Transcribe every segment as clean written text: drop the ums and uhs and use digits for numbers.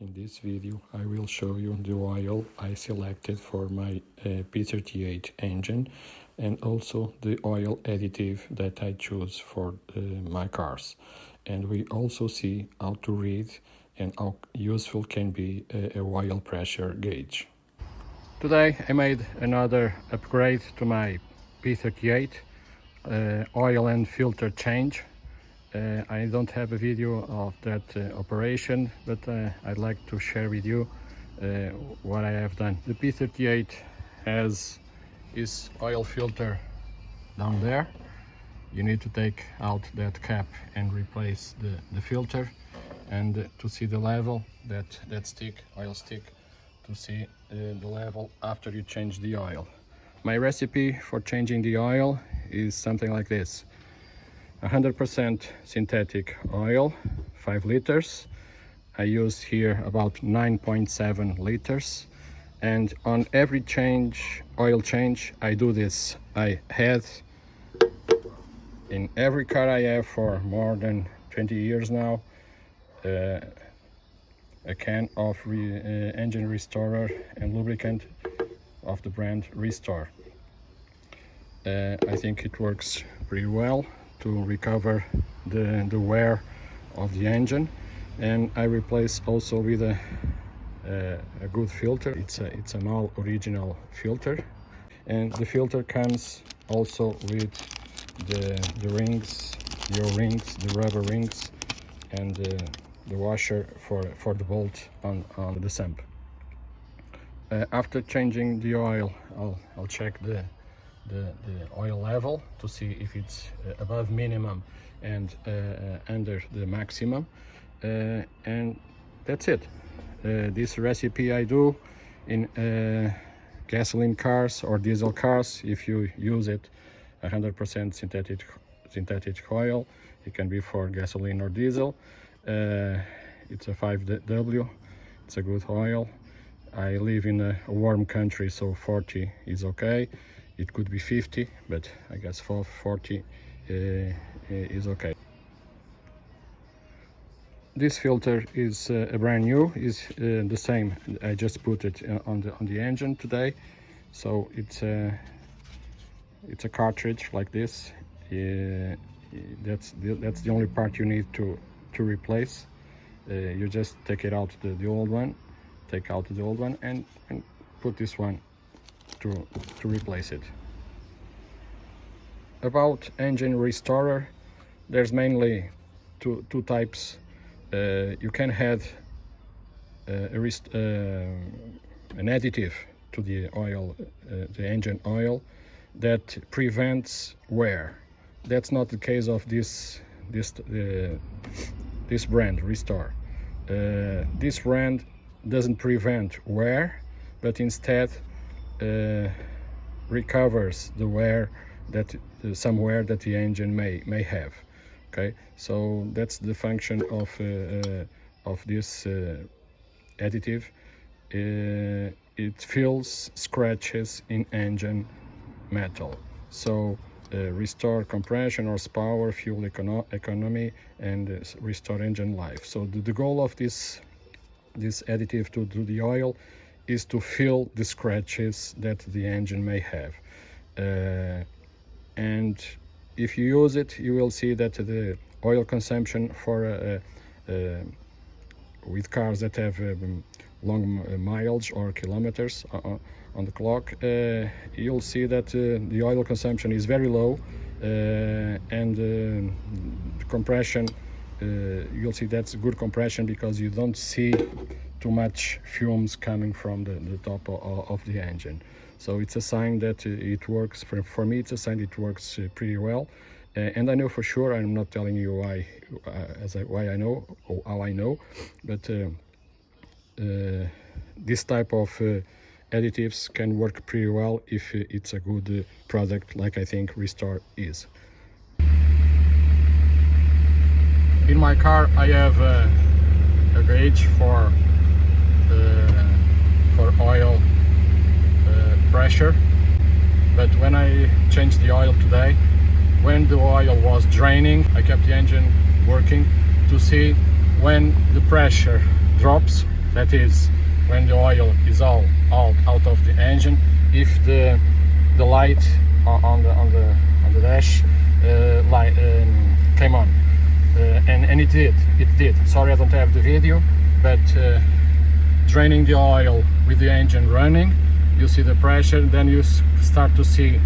In this video I will show you the oil I selected for my P38 engine and also the oil additive that I choose for my cars. And we also see how to read and how useful can be a oil pressure gauge. Today I made another upgrade to my P38 oil and filter change. I don't have a video of that operation, but I'd like to share with you what I have done. The P38 has its oil filter down there. You need to take out that cap and replace the filter, and to see the level, that stick, oil stick, to see the level after you change the oil. My recipe for changing the oil is something like this: 100% synthetic oil, 5 liters. I used here about 9.7 liters, and on every oil change I do this. I had in every car I have for more than 20 years now a can of engine restorer and lubricant of the brand Restore. I think it works pretty well to recover the wear of the engine, and I replace also with a good filter. It's an all original filter, and the filter comes also with the rings, the O-rings, the rubber rings, and the washer for the bolt on the sump. After changing the oil, I'll check the oil level to see if it's above minimum and under the maximum, and that's it. This recipe I do in gasoline cars or diesel cars. If you use it 100% synthetic oil, it can be for gasoline or diesel. It's a 5W, it's a good oil. I live in a warm country, so 40 is okay. It could be 50, but I guess 40 is okay. This filter is brand new, is the same. I just put it on the engine today, so it's a cartridge like this. That's the only part you need to replace. You just take it out the old one, and put this one to replace it. About engine restorer, there's mainly two types. You can add an additive to the oil, the engine oil, that prevents wear. That's not the case of this brand Restore. This brand doesn't prevent wear, but instead recovers the wear that some wear that the engine may have. Okay, so that's the function of this additive. It fills scratches in engine metal, so restore compression, horsepower, fuel economy, and restore engine life. So the goal of this additive to the oil is to fill the scratches that the engine may have, and if you use it, you will see that the oil consumption for with cars that have long mileage or kilometers on the clock, you'll see that the oil consumption is very low, and the compression, you'll see that's good compression because you don't see too much fumes coming from the top of the engine. So it's a sign that it works. For me, it's a sign it works pretty well, and I know for sure. I'm not telling you why I know or how I know, but this type of additives can work pretty well if it's a good product, like I think Restore is. In my car I have a gauge for oil pressure, but when I changed the oil today, when the oil was draining, I kept the engine working to see when the pressure drops that is when the oil is all out of the engine. If the light on the dash light came on, and it did. Sorry, I don't have the video, but draining the oil with the engine running, you see the pressure, then you start to see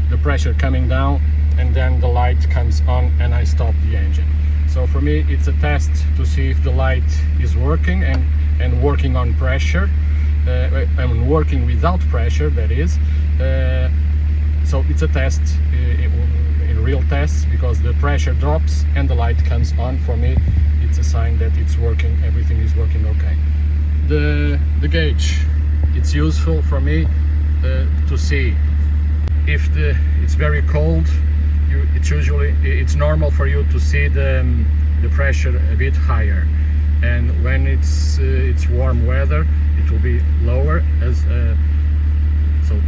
the pressure coming down, and then the light comes on and I stop the engine. So for me it's a test to see if the light is working and working on pressure, and working without pressure, that is. So it's a test, in real tests, because the pressure drops and the light comes on. For me it's a sign that it's working, everything is working okay. The gauge, it's useful for me to see if it's very cold. It's normal for you to see the pressure a bit higher, and when it's warm weather it will be lower, as so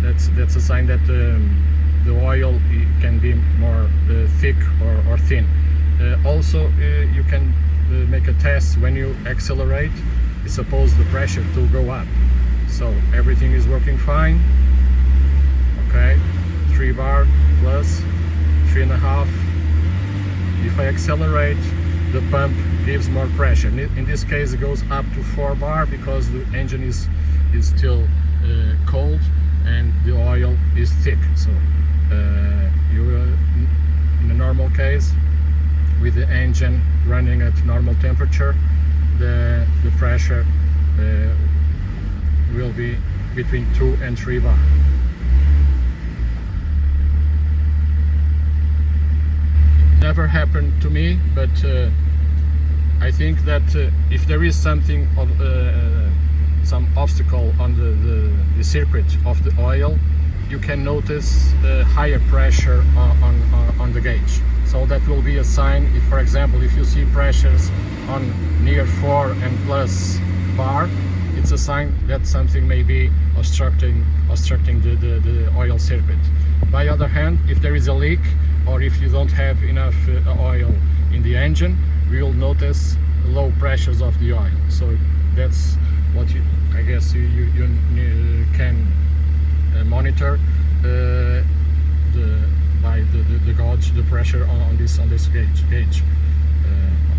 that's a sign that the oil can be more thick or thin. Also you can make a test when you accelerate. Suppose the pressure to go up, so everything is working fine. Okay, 3 bar plus 3.5. If I accelerate, the pump gives more pressure. In this case it goes up to 4 bar because the engine is still cold and the oil is thick. So in a normal case, with the engine running at normal temperature, the pressure will be between 2 and 3 bar. Never happened to me, but I think that if there is something of some obstacle on the circuit of the oil, you can notice higher pressure on the gauge. So that will be a sign. If, for example, if you see pressures on near 4 and plus bar, it's a sign that something may be obstructing the oil circuit. By other hand, if there is a leak, or if you don't have enough oil in the engine, you will notice low pressures of the oil. So that's what I guess you can monitor by the gauge, the pressure on this gauge.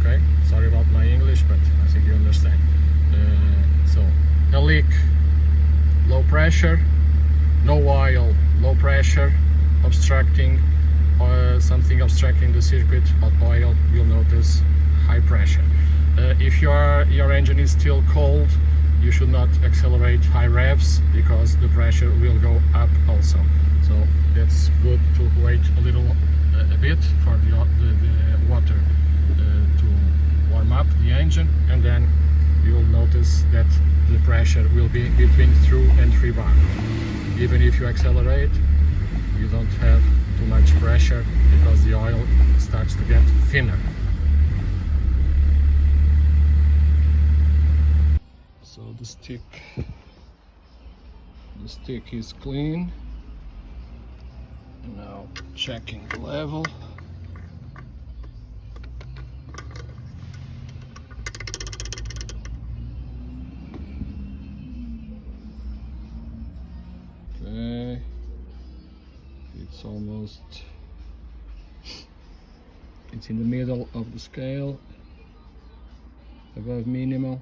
Okay, sorry about my English, but I think you understand. So a leak, low pressure; no oil, low pressure; obstructing, something obstructing the circuit of oil, you'll notice high pressure. If your engine is still cold, you should not accelerate high revs, because the pressure will go up also. So that's good to wait a bit for the water to warm up the engine, and then you'll notice that the pressure will be between 2 and 3 bar. Even if you accelerate, you don't have too much pressure, because the oil starts to get thinner. So the stick is clean. And now checking the level. Okay, it's in the middle of the scale, above minimal.